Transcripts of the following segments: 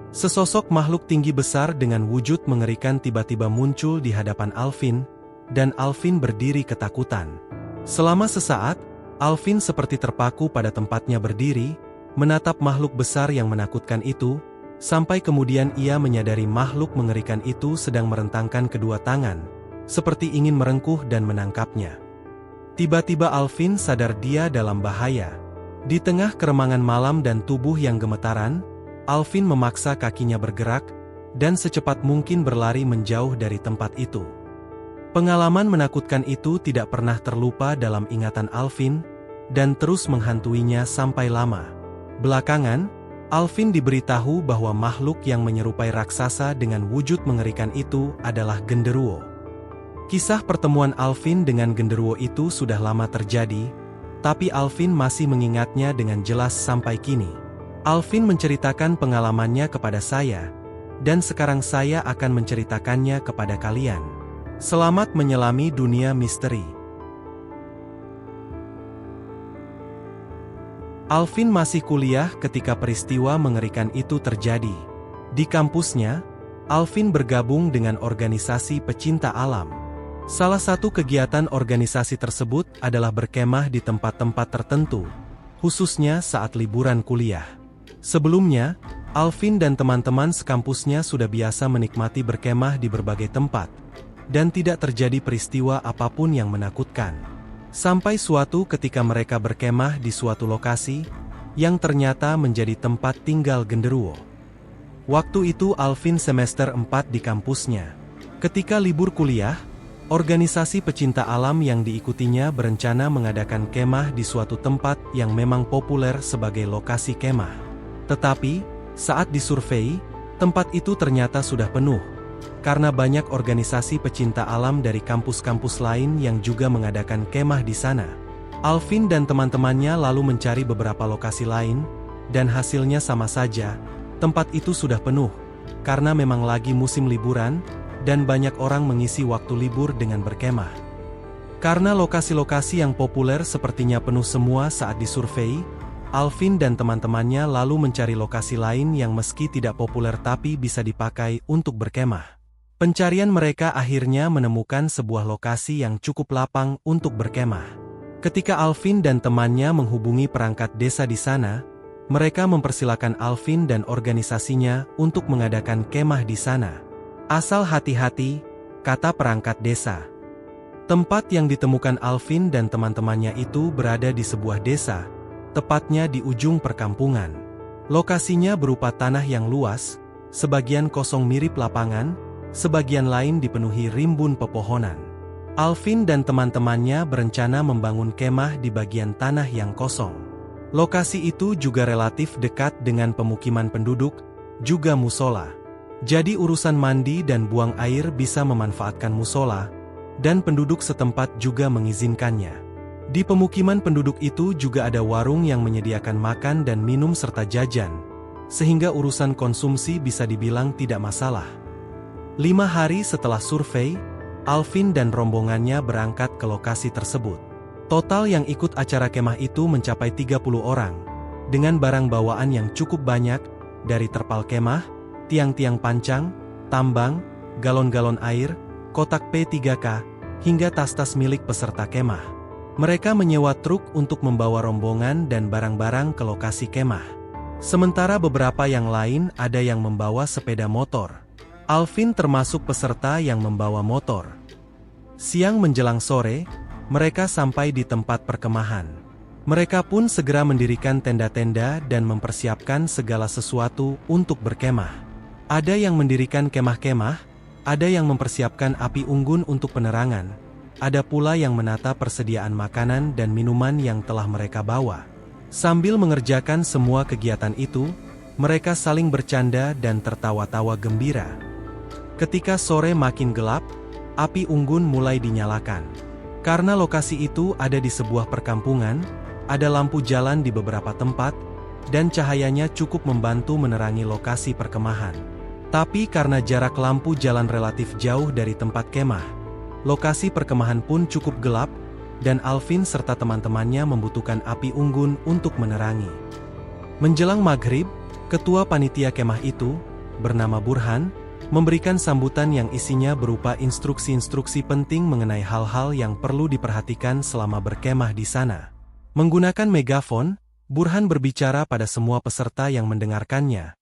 Sesosok makhluk tinggi besar dengan wujud mengerikan tiba-tiba muncul di hadapan Alvin, dan Alvin berdiri ketakutan. Selama sesaat, Alvin seperti terpaku pada tempatnya berdiri, menatap makhluk besar yang menakutkan itu, sampai kemudian ia menyadari makhluk mengerikan itu sedang merentangkan kedua tangan, seperti ingin merengkuh dan menangkapnya. Tiba-tiba Alvin sadar dia dalam bahaya. Di tengah keremangan malam dan tubuh yang gemetaran, Alvin memaksa kakinya bergerak, dan secepat mungkin berlari menjauh dari tempat itu. Pengalaman menakutkan itu tidak pernah terlupa dalam ingatan Alvin, dan terus menghantuinya sampai lama. Belakangan, Alvin diberitahu bahwa makhluk yang menyerupai raksasa dengan wujud mengerikan itu adalah genderuwo. Kisah pertemuan Alvin dengan genderuwo itu sudah lama terjadi, tapi Alvin masih mengingatnya dengan jelas sampai kini. Alvin menceritakan pengalamannya kepada saya, dan sekarang saya akan menceritakannya kepada kalian. Selamat menyelami dunia misteri. Alvin masih kuliah ketika peristiwa mengerikan itu terjadi. Di kampusnya, Alvin bergabung dengan organisasi pecinta alam. Salah satu kegiatan organisasi tersebut adalah berkemah di tempat-tempat tertentu, khususnya saat liburan kuliah. Sebelumnya, Alvin dan teman-teman sekampusnya sudah biasa menikmati berkemah di berbagai tempat, dan tidak terjadi peristiwa apapun yang menakutkan. Sampai suatu ketika mereka berkemah di suatu lokasi, yang ternyata menjadi tempat tinggal genderuwo. Waktu itu Alvin semester 4 di kampusnya. Ketika libur kuliah, organisasi pecinta alam yang diikutinya berencana mengadakan kemah di suatu tempat yang memang populer sebagai lokasi kemah. Tetapi, saat disurvei, tempat itu ternyata sudah penuh, karena banyak organisasi pecinta alam dari kampus-kampus lain yang juga mengadakan kemah di sana. Alvin dan teman-temannya lalu mencari beberapa lokasi lain, dan hasilnya sama saja, tempat itu sudah penuh, karena memang lagi musim liburan, dan banyak orang mengisi waktu libur dengan berkemah. Karena lokasi-lokasi yang populer sepertinya penuh semua saat disurvei, Alvin dan teman-temannya lalu mencari lokasi lain yang meski tidak populer tapi bisa dipakai untuk berkemah. Pencarian mereka akhirnya menemukan sebuah lokasi yang cukup lapang untuk berkemah. Ketika Alvin dan temannya menghubungi perangkat desa di sana, mereka mempersilakan Alvin dan organisasinya untuk mengadakan kemah di sana. Asal hati-hati, kata perangkat desa. Tempat yang ditemukan Alvin dan teman-temannya itu berada di sebuah desa, tepatnya di ujung perkampungan. Lokasinya berupa tanah yang luas, sebagian kosong mirip lapangan, sebagian lain dipenuhi rimbun pepohonan. Alvin dan teman-temannya berencana membangun kemah di bagian tanah yang kosong. Lokasi itu juga relatif dekat dengan pemukiman penduduk, juga musola. Jadi urusan mandi dan buang air bisa memanfaatkan musola, dan penduduk setempat juga mengizinkannya. Di pemukiman penduduk itu juga ada warung yang menyediakan makan dan minum serta jajan, sehingga urusan konsumsi bisa dibilang tidak masalah. 5 hari setelah survei, Alvin dan rombongannya berangkat ke lokasi tersebut. Total yang ikut acara kemah itu mencapai 30 orang, dengan barang bawaan yang cukup banyak, dari terpal kemah, tiang-tiang pancang, tambang, galon-galon air, kotak P3K, hingga tas-tas milik peserta kemah. Mereka menyewa truk untuk membawa rombongan dan barang-barang ke lokasi kemah. Sementara beberapa yang lain ada yang membawa sepeda motor. Alvin termasuk peserta yang membawa motor. Siang menjelang sore, mereka sampai di tempat perkemahan. Mereka pun segera mendirikan tenda-tenda dan mempersiapkan segala sesuatu untuk berkemah. Ada yang mendirikan kemah-kemah, ada yang mempersiapkan api unggun untuk penerangan, ada pula yang menata persediaan makanan dan minuman yang telah mereka bawa. Sambil mengerjakan semua kegiatan itu, mereka saling bercanda dan tertawa-tawa gembira. Ketika sore makin gelap, api unggun mulai dinyalakan. Karena lokasi itu ada di sebuah perkampungan, ada lampu jalan di beberapa tempat, dan cahayanya cukup membantu menerangi lokasi perkemahan. Tapi karena jarak lampu jalan relatif jauh dari tempat kemah, lokasi perkemahan pun cukup gelap, dan Alvin serta teman-temannya membutuhkan api unggun untuk menerangi. Menjelang maghrib, ketua panitia kemah itu, bernama Burhan, memberikan sambutan yang isinya berupa instruksi-instruksi penting mengenai hal-hal yang perlu diperhatikan selama berkemah di sana. Menggunakan megafon, Burhan berbicara pada semua peserta yang mendengarkannya,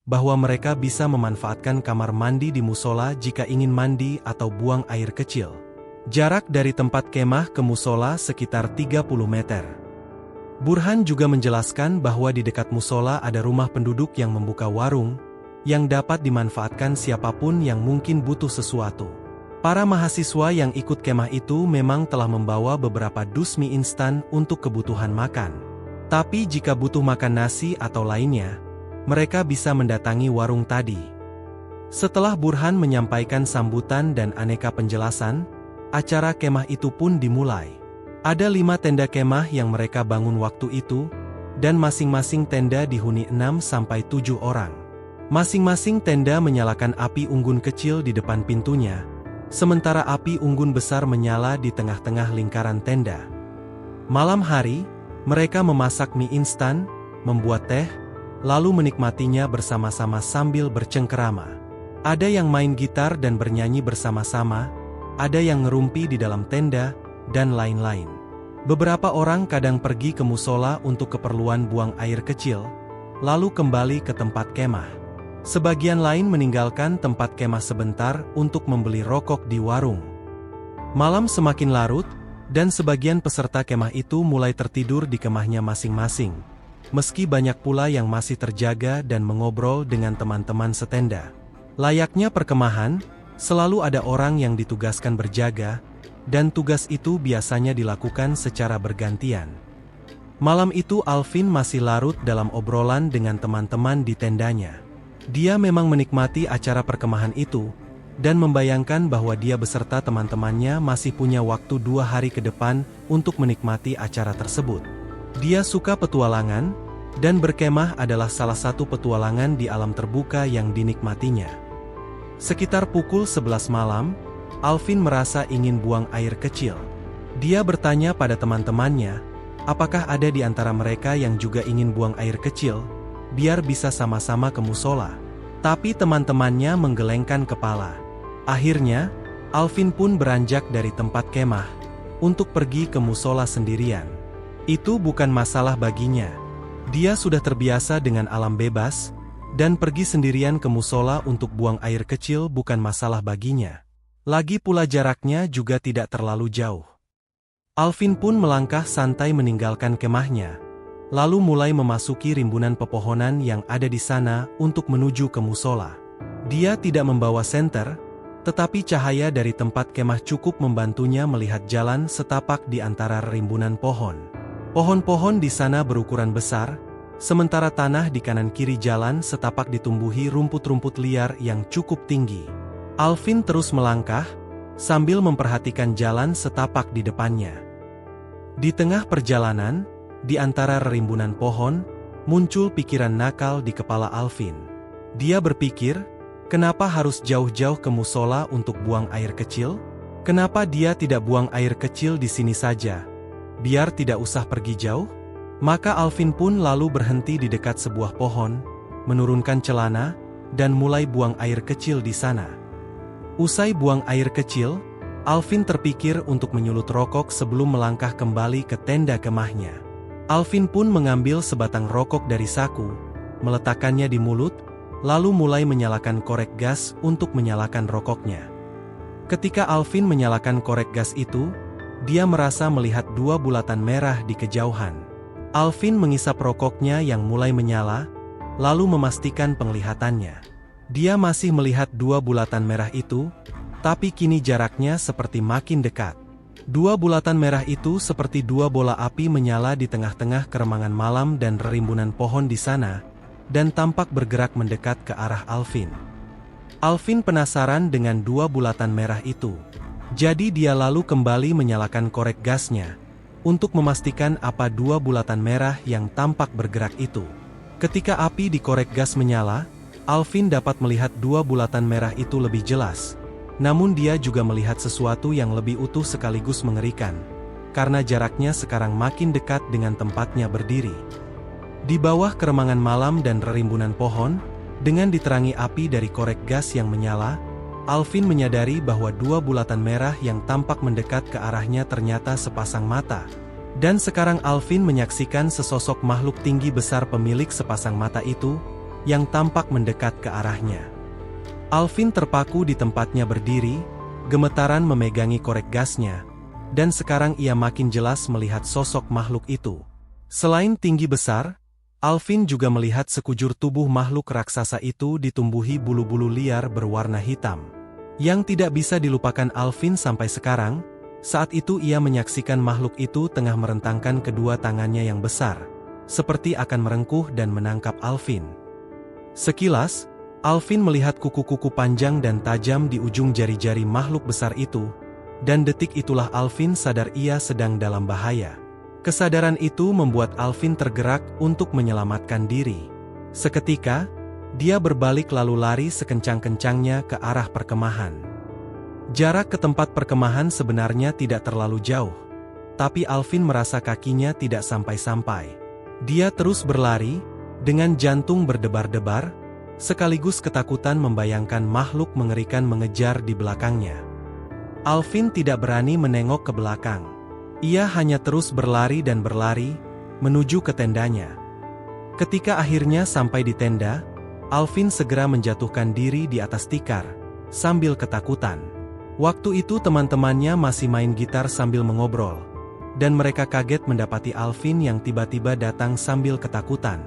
bahwa mereka bisa memanfaatkan kamar mandi di musola jika ingin mandi atau buang air kecil. Jarak dari tempat kemah ke musola sekitar 30 meter. Burhan juga menjelaskan bahwa di dekat musola ada rumah penduduk yang membuka warung, yang dapat dimanfaatkan siapapun yang mungkin butuh sesuatu. Para mahasiswa yang ikut kemah itu memang telah membawa beberapa dus mie instan untuk kebutuhan makan. Tapi jika butuh makan nasi atau lainnya, mereka bisa mendatangi warung tadi. Setelah Burhan menyampaikan sambutan dan aneka penjelasan, acara kemah itu pun dimulai. Ada 5 tenda kemah yang mereka bangun waktu itu, dan masing-masing tenda dihuni 6-7 orang. Masing-masing tenda menyalakan api unggun kecil di depan pintunya, sementara api unggun besar menyala di tengah-tengah lingkaran tenda. Malam hari, mereka memasak mie instan, membuat teh, lalu menikmatinya bersama-sama sambil bercengkerama. Ada yang main gitar dan bernyanyi bersama-sama, ada yang ngerumpi di dalam tenda, dan lain-lain. Beberapa orang kadang pergi ke musola untuk keperluan buang air kecil, lalu kembali ke tempat kemah. Sebagian lain meninggalkan tempat kemah sebentar untuk membeli rokok di warung. Malam semakin larut, dan sebagian peserta kemah itu mulai tertidur di kemahnya masing-masing. Meski banyak pula yang masih terjaga dan mengobrol dengan teman-teman setenda. Layaknya perkemahan, selalu ada orang yang ditugaskan berjaga, dan tugas itu biasanya dilakukan secara bergantian. Malam itu Alvin masih larut dalam obrolan dengan teman-teman di tendanya. Dia memang menikmati acara perkemahan itu, dan membayangkan bahwa dia beserta teman-temannya masih punya waktu 2 hari ke depan untuk menikmati acara tersebut. Dia suka petualangan, dan berkemah adalah salah satu petualangan di alam terbuka yang dinikmatinya. Sekitar pukul 11 malam, Alvin merasa ingin buang air kecil. Dia bertanya pada teman-temannya, apakah ada di antara mereka yang juga ingin buang air kecil, biar bisa sama-sama ke musola. Tapi teman-temannya menggelengkan kepala. Akhirnya, Alvin pun beranjak dari tempat kemah, untuk pergi ke musola sendirian. Itu bukan masalah baginya. Dia sudah terbiasa dengan alam bebas, dan pergi sendirian ke musola untuk buang air kecil bukan masalah baginya. Lagi pula jaraknya juga tidak terlalu jauh. Alvin pun melangkah santai meninggalkan kemahnya, lalu mulai memasuki rimbunan pepohonan yang ada di sana untuk menuju ke musola. Dia tidak membawa senter, tetapi cahaya dari tempat kemah cukup membantunya melihat jalan setapak di antara rimbunan pohon. Pohon-pohon di sana berukuran besar, sementara tanah di kanan kiri jalan setapak ditumbuhi rumput-rumput liar yang cukup tinggi. Alvin terus melangkah, sambil memperhatikan jalan setapak di depannya. Di tengah perjalanan, di antara rimbunan pohon, muncul pikiran nakal di kepala Alvin. Dia berpikir, kenapa harus jauh-jauh ke musola untuk buang air kecil? Kenapa dia tidak buang air kecil di sini saja? Biar tidak usah pergi jauh? Maka Alvin pun lalu berhenti di dekat sebuah pohon, menurunkan celana, dan mulai buang air kecil di sana. Usai buang air kecil, Alvin terpikir untuk menyulut rokok sebelum melangkah kembali ke tenda kemahnya. Alvin pun mengambil sebatang rokok dari saku, meletakkannya di mulut, lalu mulai menyalakan korek gas untuk menyalakan rokoknya. Ketika Alvin menyalakan korek gas itu, dia merasa melihat 2 bulatan merah di kejauhan. Alvin mengisap rokoknya yang mulai menyala, lalu memastikan penglihatannya. Dia masih melihat 2 bulatan merah itu, tapi kini jaraknya seperti makin dekat. 2 bulatan merah itu seperti 2 bola api menyala di tengah-tengah keremangan malam dan rimbunan pohon di sana, dan tampak bergerak mendekat ke arah Alvin. Alvin penasaran dengan 2 bulatan merah itu. Jadi dia lalu kembali menyalakan korek gasnya, untuk memastikan apa 2 bulatan merah yang tampak bergerak itu. Ketika api di korek gas menyala, Alvin dapat melihat 2 bulatan merah itu lebih jelas. Namun dia juga melihat sesuatu yang lebih utuh sekaligus mengerikan, karena jaraknya sekarang makin dekat dengan tempatnya berdiri. Di bawah keremangan malam dan rerimbunan pohon, Dengan diterangi api dari korek gas yang menyala, Alvin menyadari bahwa dua bulatan merah yang tampak mendekat ke arahnya ternyata sepasang mata. Dan sekarang Alvin menyaksikan sesosok makhluk tinggi besar pemilik sepasang mata itu, yang tampak mendekat ke arahnya. Alvin terpaku di tempatnya berdiri, gemetaran memegangi korek gasnya, dan sekarang ia makin jelas melihat sosok makhluk itu. Selain tinggi besar, Alvin juga melihat sekujur tubuh makhluk raksasa itu ditumbuhi bulu-bulu liar berwarna hitam. Yang tidak bisa dilupakan Alvin sampai sekarang, saat itu ia menyaksikan makhluk itu tengah merentangkan kedua tangannya yang besar, seperti akan merengkuh dan menangkap Alvin. Sekilas, Alvin melihat kuku-kuku panjang dan tajam di ujung jari-jari makhluk besar itu, dan detik itulah Alvin sadar ia sedang dalam bahaya. Kesadaran itu membuat Alvin tergerak untuk menyelamatkan diri. Seketika, dia berbalik lalu lari sekencang-kencangnya ke arah perkemahan. Jarak ke tempat perkemahan sebenarnya tidak terlalu jauh, tapi Alvin merasa kakinya tidak sampai-sampai. Dia terus berlari, dengan jantung berdebar-debar, sekaligus ketakutan membayangkan makhluk mengerikan mengejar di belakangnya. Alvin tidak berani menengok ke belakang. Ia hanya terus berlari dan berlari, menuju ke tendanya. Ketika akhirnya sampai di tenda, Alvin segera menjatuhkan diri di atas tikar, sambil ketakutan. Waktu itu teman-temannya masih main gitar sambil mengobrol, dan mereka kaget mendapati Alvin yang tiba-tiba datang sambil ketakutan.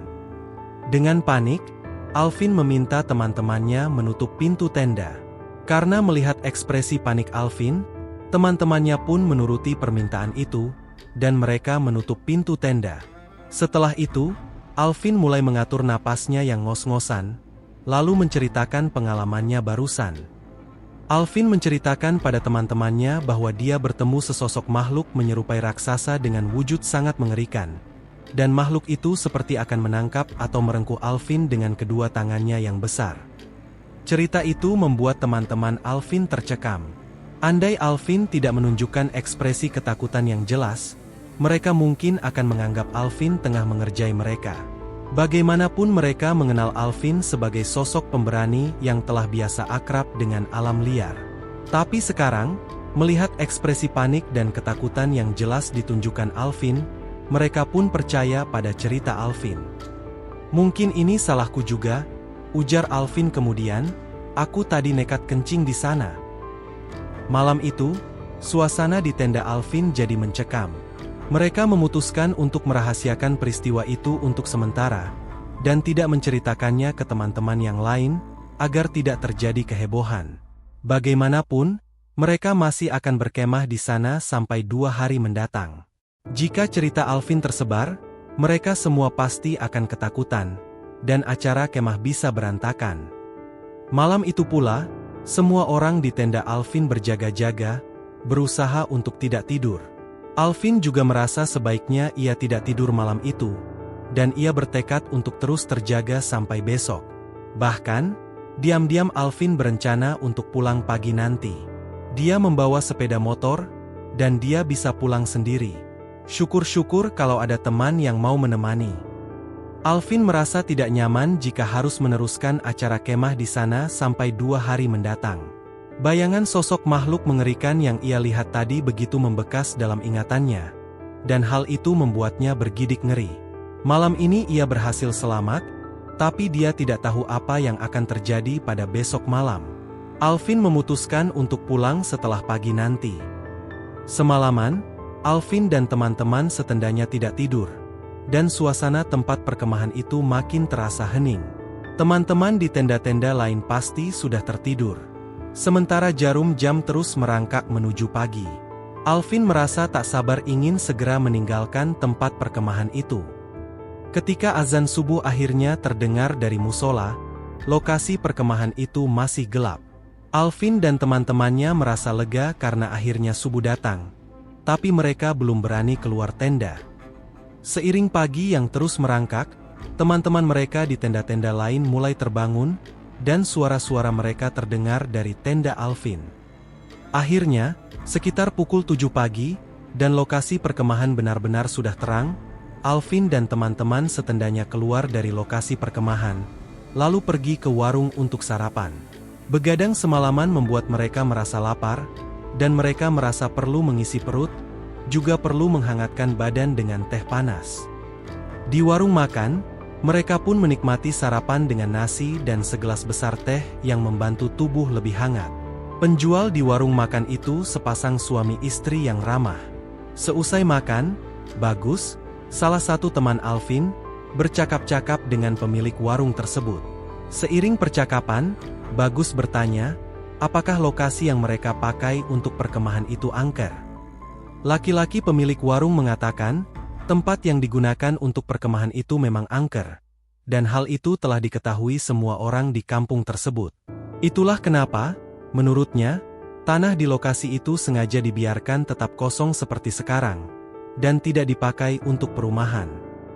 Dengan panik, Alvin meminta teman-temannya menutup pintu tenda. Karena melihat ekspresi panik Alvin, teman-temannya pun menuruti permintaan itu, dan mereka menutup pintu tenda. Setelah itu, Alvin mulai mengatur napasnya yang ngos-ngosan, lalu menceritakan pengalamannya barusan. Alvin menceritakan pada teman-temannya bahwa dia bertemu sesosok makhluk menyerupai raksasa dengan wujud sangat mengerikan, dan makhluk itu seperti akan menangkap atau merengkuh Alvin dengan kedua tangannya yang besar. Cerita itu membuat teman-teman Alvin tercekam. Andai Alvin tidak menunjukkan ekspresi ketakutan yang jelas, mereka mungkin akan menganggap Alvin tengah mengerjai mereka. Bagaimanapun mereka mengenal Alvin sebagai sosok pemberani yang telah biasa akrab dengan alam liar. Tapi sekarang, melihat ekspresi panik dan ketakutan yang jelas ditunjukkan Alvin, mereka pun percaya pada cerita Alvin. "Mungkin ini salahku juga," ujar Alvin kemudian, "aku tadi nekat kencing di sana." Malam itu, suasana di tenda Alvin jadi mencekam. Mereka memutuskan untuk merahasiakan peristiwa itu untuk sementara, dan tidak menceritakannya ke teman-teman yang lain, agar tidak terjadi kehebohan. Bagaimanapun, mereka masih akan berkemah di sana sampai 2 hari mendatang. Jika cerita Alvin tersebar, mereka semua pasti akan ketakutan, dan acara kemah bisa berantakan. Malam itu pula, semua orang di tenda Alvin berjaga-jaga, berusaha untuk tidak tidur. Alvin juga merasa sebaiknya ia tidak tidur malam itu, dan ia bertekad untuk terus terjaga sampai besok. Bahkan, diam-diam Alvin berencana untuk pulang pagi nanti. Dia membawa sepeda motor, dan dia bisa pulang sendiri. Syukur-syukur kalau ada teman yang mau menemani. Alvin merasa tidak nyaman jika harus meneruskan acara kemah di sana sampai 2 hari mendatang. Bayangan sosok makhluk mengerikan yang ia lihat tadi begitu membekas dalam ingatannya, dan hal itu membuatnya bergidik ngeri. Malam ini ia berhasil selamat, tapi dia tidak tahu apa yang akan terjadi pada besok malam. Alvin memutuskan untuk pulang setelah pagi nanti. Semalaman, Alvin dan teman-teman setendanya tidak tidur, dan suasana tempat perkemahan itu makin terasa hening. Teman-teman di tenda-tenda lain pasti sudah tertidur. Sementara jarum jam terus merangkak menuju pagi. Alvin merasa tak sabar ingin segera meninggalkan tempat perkemahan itu. Ketika azan subuh akhirnya terdengar dari musola, lokasi perkemahan itu masih gelap. Alvin dan teman-temannya merasa lega karena akhirnya subuh datang, tapi mereka belum berani keluar tenda. Seiring pagi yang terus merangkak, teman-teman mereka di tenda-tenda lain mulai terbangun, dan suara-suara mereka terdengar dari tenda Alvin. Akhirnya, sekitar pukul 7 pagi, dan lokasi perkemahan benar-benar sudah terang, Alvin dan teman-teman setendanya keluar dari lokasi perkemahan, lalu pergi ke warung untuk sarapan. Begadang semalaman membuat mereka merasa lapar, dan mereka merasa perlu mengisi perut, juga perlu menghangatkan badan dengan teh panas. Di warung makan, mereka pun menikmati sarapan dengan nasi dan segelas besar teh yang membantu tubuh lebih hangat. Penjual di warung makan itu sepasang suami istri yang ramah. Seusai makan, Bagus, salah satu teman Alvin, bercakap-cakap dengan pemilik warung tersebut. Seiring percakapan, Bagus bertanya, apakah lokasi yang mereka pakai untuk perkemahan itu angker? Laki-laki pemilik warung mengatakan, tempat yang digunakan untuk perkemahan itu memang angker. Dan hal itu telah diketahui semua orang di kampung tersebut. Itulah kenapa, menurutnya, tanah di lokasi itu sengaja dibiarkan tetap kosong seperti sekarang, dan tidak dipakai untuk perumahan.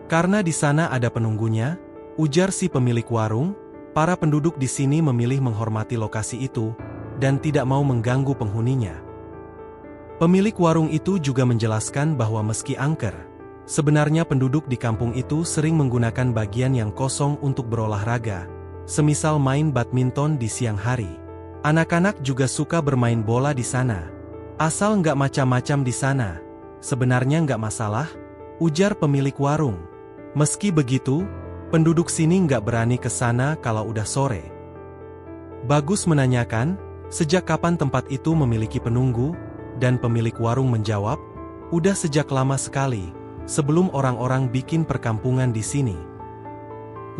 Karena di sana ada penunggunya, ujar si pemilik warung, para penduduk di sini memilih menghormati lokasi itu, dan tidak mau mengganggu penghuninya. Pemilik warung itu juga menjelaskan bahwa meski angker, sebenarnya penduduk di kampung itu sering menggunakan bagian yang kosong untuk berolahraga, semisal main badminton di siang hari. Anak-anak juga suka bermain bola di sana. Asal nggak macam-macam di sana, sebenarnya nggak masalah, ujar pemilik warung. Meski begitu, penduduk sini nggak berani ke sana kalau udah sore. Bagus menanyakan, sejak kapan tempat itu memiliki penunggu? Dan pemilik warung menjawab, udah sejak lama sekali, sebelum orang-orang bikin perkampungan di sini.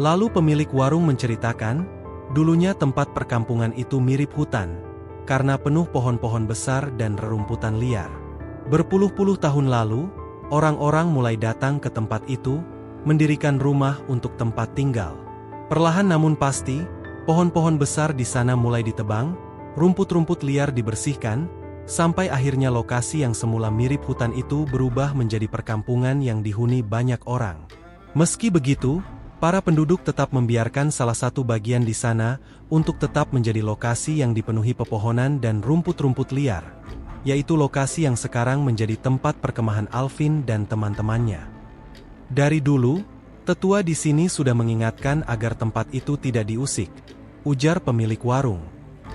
Lalu pemilik warung menceritakan, dulunya tempat perkampungan itu mirip hutan, karena penuh pohon-pohon besar dan rerumputan liar. Berpuluh-puluh tahun lalu, orang-orang mulai datang ke tempat itu, mendirikan rumah untuk tempat tinggal. Perlahan namun pasti, pohon-pohon besar di sana mulai ditebang, rumput-rumput liar dibersihkan, sampai akhirnya lokasi yang semula mirip hutan itu berubah menjadi perkampungan yang dihuni banyak orang. Meski begitu, para penduduk tetap membiarkan salah satu bagian di sana untuk tetap menjadi lokasi yang dipenuhi pepohonan dan rumput-rumput liar, yaitu lokasi yang sekarang menjadi tempat perkemahan Alvin dan teman-temannya. Dari dulu, tetua di sini sudah mengingatkan agar tempat itu tidak diusik, ujar pemilik warung.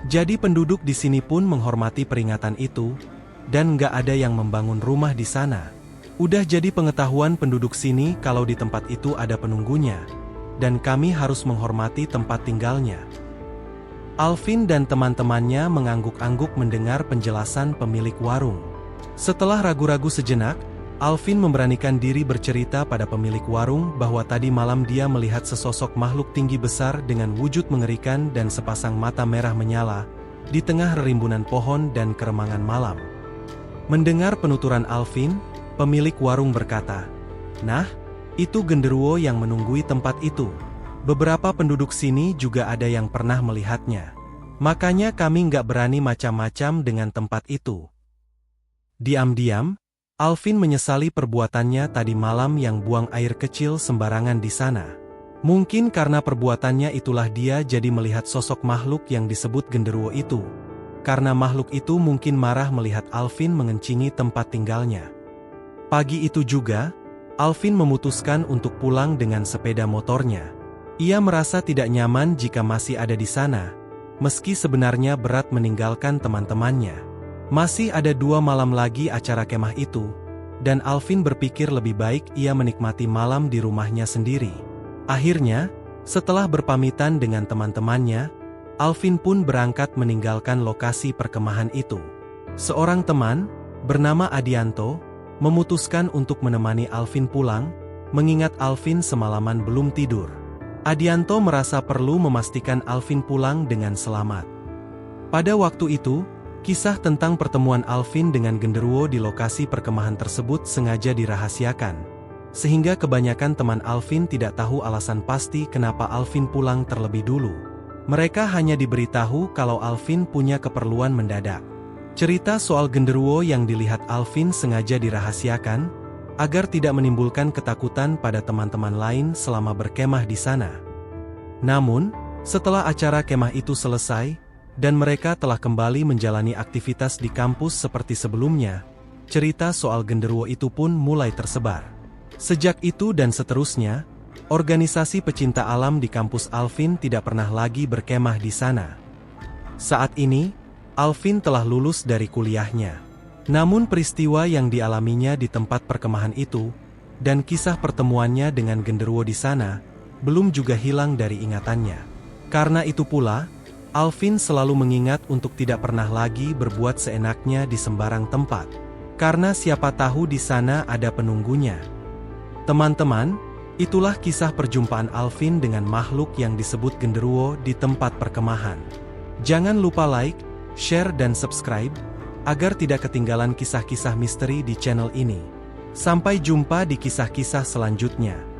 Jadi penduduk di sini pun menghormati peringatan itu, dan nggak ada yang membangun rumah di sana. Udah jadi pengetahuan penduduk sini kalau di tempat itu ada penunggunya, dan kami harus menghormati tempat tinggalnya. Alvin dan teman-temannya mengangguk-angguk mendengar penjelasan pemilik warung. Setelah ragu-ragu sejenak, Alvin memberanikan diri bercerita pada pemilik warung bahwa tadi malam dia melihat sesosok makhluk tinggi besar dengan wujud mengerikan dan sepasang mata merah menyala, di tengah rerimbunan pohon dan keremangan malam. Mendengar penuturan Alvin, pemilik warung berkata, "Nah, itu genderuwo yang menunggui tempat itu. Beberapa penduduk sini juga ada yang pernah melihatnya. Makanya kami nggak berani macam-macam dengan tempat itu." Diam-diam, Alvin menyesali perbuatannya tadi malam yang buang air kecil sembarangan di sana. Mungkin karena perbuatannya itulah dia jadi melihat sosok makhluk yang disebut genderuwo itu. Karena makhluk itu mungkin marah melihat Alvin mengencingi tempat tinggalnya. Pagi itu juga, Alvin memutuskan untuk pulang dengan sepeda motornya. Ia merasa tidak nyaman jika masih ada di sana, meski sebenarnya berat meninggalkan teman-temannya. Masih ada 2 malam lagi acara kemah itu, dan Alvin berpikir lebih baik ia menikmati malam di rumahnya sendiri. Akhirnya, setelah berpamitan dengan teman-temannya, Alvin pun berangkat meninggalkan lokasi perkemahan itu. Seorang teman, bernama Adianto, memutuskan untuk menemani Alvin pulang, mengingat Alvin semalaman belum tidur. Adianto merasa perlu memastikan Alvin pulang dengan selamat. Pada waktu itu, kisah tentang pertemuan Alvin dengan genderuwo di lokasi perkemahan tersebut sengaja dirahasiakan, sehingga kebanyakan teman Alvin tidak tahu alasan pasti kenapa Alvin pulang terlebih dulu. Mereka hanya diberitahu kalau Alvin punya keperluan mendadak. Cerita soal genderuwo yang dilihat Alvin sengaja dirahasiakan, agar tidak menimbulkan ketakutan pada teman-teman lain selama berkemah di sana. Namun, setelah acara kemah itu selesai, dan mereka telah kembali menjalani aktivitas di kampus seperti sebelumnya, cerita soal genderuwo itu pun mulai tersebar. Sejak itu dan seterusnya, Organisasi pecinta alam di kampus Alvin tidak pernah lagi berkemah di sana. Saat ini, Alvin telah lulus dari kuliahnya. Namun peristiwa yang dialaminya di tempat perkemahan itu, dan kisah pertemuannya dengan genderuwo di sana, belum juga hilang dari ingatannya. Karena itu pula, Alvin selalu mengingat untuk tidak pernah lagi berbuat seenaknya di sembarang tempat. Karena siapa tahu di sana ada penunggunya. Teman-teman, itulah kisah perjumpaan Alvin dengan makhluk yang disebut genderuwo di tempat perkemahan. Jangan lupa like, share dan subscribe, agar tidak ketinggalan kisah-kisah misteri di channel ini. Sampai jumpa di kisah-kisah selanjutnya.